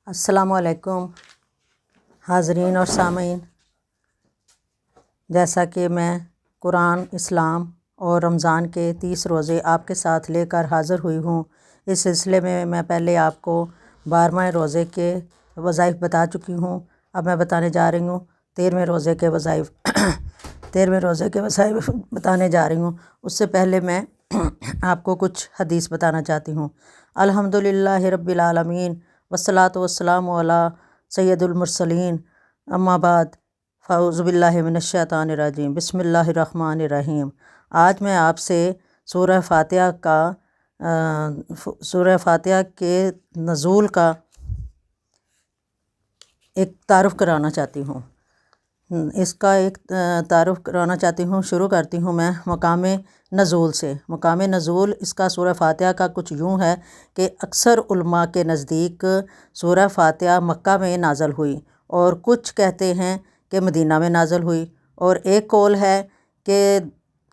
السلام علیکم حاضرین اور سامعین، جیسا کہ میں قرآن، اسلام اور رمضان کے 30 روزے آپ کے ساتھ لے کر حاضر ہوئی ہوں۔ اس سلسلے میں پہلے آپ کو 12ویں روزے کے وظائف بتا چکی ہوں۔ اب میں بتانے جا رہی ہوں 13ویں روزے کے وظائف 13ویں روزے کے وظائف بتانے جا رہی ہوں۔ اس سے پہلے میں آپ کو کچھ حدیث بتانا چاہتی ہوں۔ الحمدللہ رب العالمین والصلاۃ والسلام علی سید المرسلین، اما بعد، فاعوذ باللہ من الشیطان الرجیم، بسم اللہ الرحمن الرحیم۔ آج میں آپ سے سورہ فاتحہ کے نزول کا ایک تعارف کرانا چاہتی ہوں۔ اس کا ایک تعارف کرانا چاہتی ہوں۔ شروع کرتی ہوں میں مقام نزول سے۔ مقام نزول اس کا سورہ فاتحہ کا کچھ یوں ہے کہ اکثر علماء کے نزدیک سورہ فاتحہ مکہ میں نازل ہوئی، اور کچھ کہتے ہیں کہ مدینہ میں نازل ہوئی، اور ایک قول ہے کہ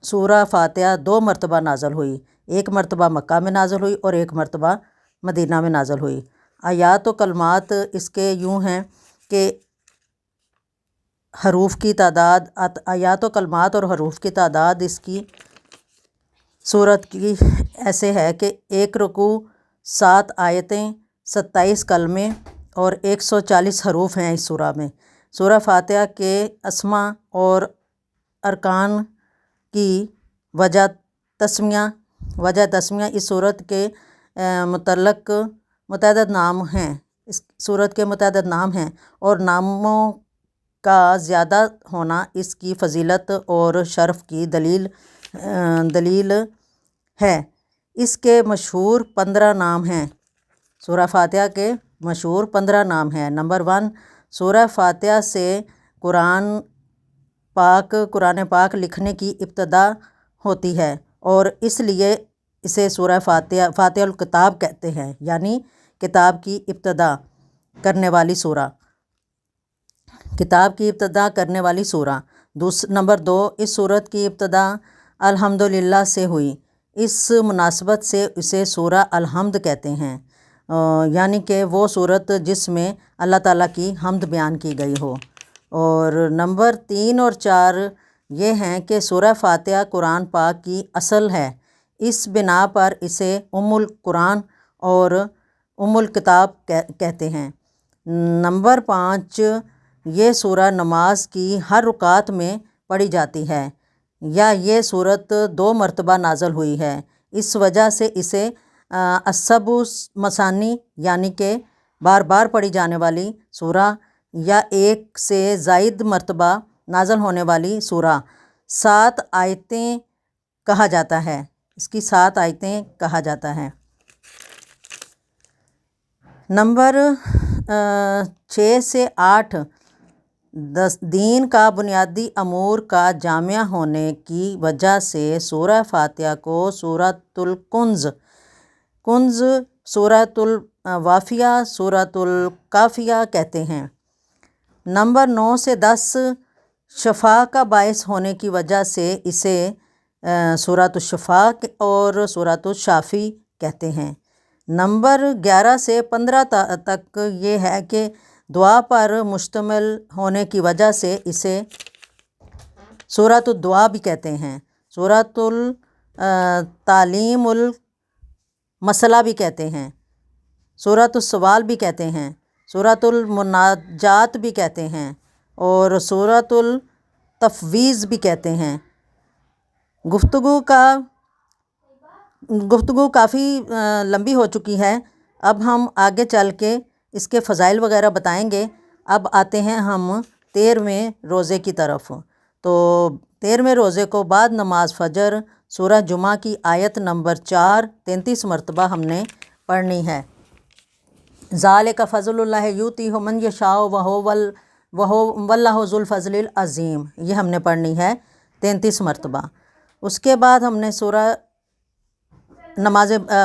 سورہ فاتحہ 2 مرتبہ نازل ہوئی، ایک مرتبہ مکہ میں نازل ہوئی اور ایک مرتبہ مدینہ میں نازل ہوئی۔ آیات و کلمات اس کے یوں ہیں کہ حروف کی تعداد، آیات و کلمات اور حروف کی تعداد اس کی سورت کی ایسے ہے کہ 1 رکوع، 7 آیتیں، 27 کلمے اور 140 حروف ہیں اس سورہ میں۔ سورہ فاتحہ کے اسماء اور ارکان کی وجہ تسمیہ اس سورت کے متعلق متعدد نام ہیں۔ اس سورت کے متعدد نام ہیں، اور ناموں کا زیادہ ہونا اس کی فضیلت اور شرف کی دلیل ہے۔ اس کے مشہور 15 نام ہیں۔ سورہ فاتحہ کے مشہور 15 نام ہیں۔ نمبر 1، سورہ فاتحہ سے قرآن پاک لکھنے کی ابتدا ہوتی ہے، اور اس لیے اسے سورہ فاتحہ الکتاب کہتے ہیں، یعنی کتاب کی ابتدا کرنے والی سورہ۔ کتاب کی ابتدا کرنے والی سورہ۔ نمبر 2، اس سورت کی ابتدا الحمدللہ سے ہوئی۔ اس مناسبت سے اسے سورہ الحمد کہتے ہیں، یعنی کہ وہ سورت جس میں اللہ تعالیٰ کی حمد بیان کی گئی ہو۔ اور نمبر 3 اور 4 یہ ہیں کہ سورہ فاتحہ قرآن پاک کی اصل ہے، اس بنا پر اسے ام القرآن اور ام الکتاب کہتے ہیں۔ نمبر 5، یہ سورہ نماز کی ہر رکعت میں پڑھی جاتی ہے، یا یہ سورت 2 مرتبہ نازل ہوئی ہے، اس وجہ سے اسے السبع مثانی، یعنی کہ بار بار پڑھی جانے والی سورہ، یا 1 سے زائد مرتبہ نازل ہونے والی سورہ، 7 آیتیں کہا جاتا ہے۔ اس کی 7 آیتیں کہا جاتا ہے۔ نمبر 6 سے 8، دین کا بنیادی امور کا جامع ہونے کی وجہ سے سورہ فاتحہ کو سورۃ الکنز، سورۃ الوافیہ، سورۃ الکافیہ کہتے ہیں۔ نمبر 9 سے 10، شفا کا باعث ہونے کی وجہ سے اسے سورۃ الشفا اور سورۃ الشافی کہتے ہیں۔ نمبر 11 سے 15 تک یہ ہے کہ دعا پر مشتمل ہونے کی وجہ سے اسے سورۃ الدعا بھی کہتے ہیں، سورۃ التعلیم المسئلہ بھی کہتے ہیں، سورۃ السوال بھی کہتے ہیں، سورۃ المناجات بھی کہتے ہیں، اور سورۃ التفویض بھی کہتے ہیں۔ گفتگو کافی لمبی ہو چکی ہے، اب ہم آگے چل کے اس کے فضائل وغیرہ بتائیں گے۔ اب آتے ہیں ہم 13ویں روزے کی طرف۔ تو 13ویں روزے کو بعد نماز فجر سورہ جمعہ کی آیت نمبر 4 33 مرتبہ ہم نے پڑھنی ہے۔ ذالک فضل اللہ یؤتیہ من یشاء واللہ ذو الفضل العظیم، یہ ہم نے پڑھنی ہے 33 مرتبہ۔ اس کے بعد ہم نے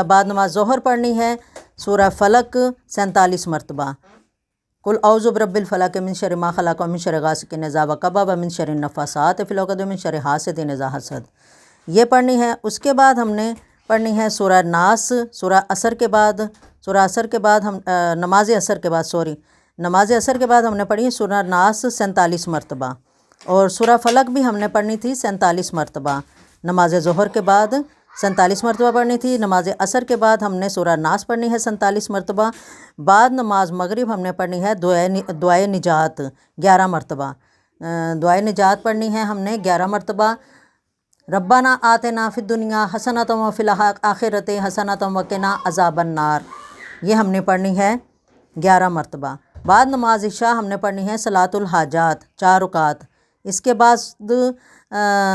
بعد نماز ظہر پڑھنی ہے سورہ فلق 47 مرتبہ۔ قل اعوذ برب الفلق من شر ما خلق ومن شر غاسق اذا وقب ومن شر النفاثات فی العقد ومن شر حاسد اذا حسد، یہ پڑھنی ہے۔ اس کے بعد ہم نے پڑھنی ہے سورہ ناس سورہ عصر کے بعد نماز عصر کے بعد ہم نے پڑھی سورہ ناس 47 مرتبہ، اور سورہ فلق بھی ہم نے پڑھنی تھی 47 مرتبہ۔ نماز ظہر کے بعد 47 مرتبہ پڑھنی تھی، نماز عصر کے بعد ہم نے سورہ ناس پڑھنی ہے 47 مرتبہ، بعد نماز مغرب ہم نے پڑھنی ہے دعائے نجات 11 مرتبہ، دعائے نجات پڑھنی ہے ہم نے 11 مرتبہ۔ ربنا آتنا فی الدنیا حسنۃ وفی الآخرۃ حسنۃ وقنا عذاب النار، یہ ہم نے پڑھنی ہے 11 مرتبہ۔ بعد نماز عشاء ہم نے پڑھنی ہے صلاۃ الحاجات 4 رکعات، اس کے بعد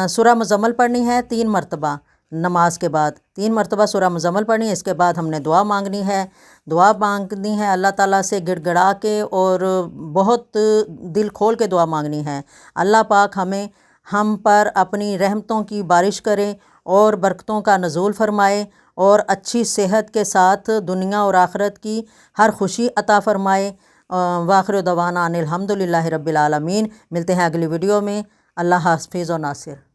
سورہ مزمل پڑھنی ہے 3 مرتبہ، نماز کے بعد 3 مرتبہ سورہ مزمل پڑھنی ہے، اس کے بعد ہم نے دعا مانگنی ہے اللہ تعالیٰ سے گڑ گڑا کے، اور بہت دل کھول کے دعا مانگنی ہے۔ اللہ پاک ہم پر اپنی رحمتوں کی بارش کرے اور برکتوں کا نزول فرمائے، اور اچھی صحت کے ساتھ دنیا اور آخرت کی ہر خوشی عطا فرمائے۔ وآخر دعوانا ان الحمد للہ رب العالمین۔ ملتے ہیں اگلی ویڈیو میں۔ اللہ حافظ و ناصر۔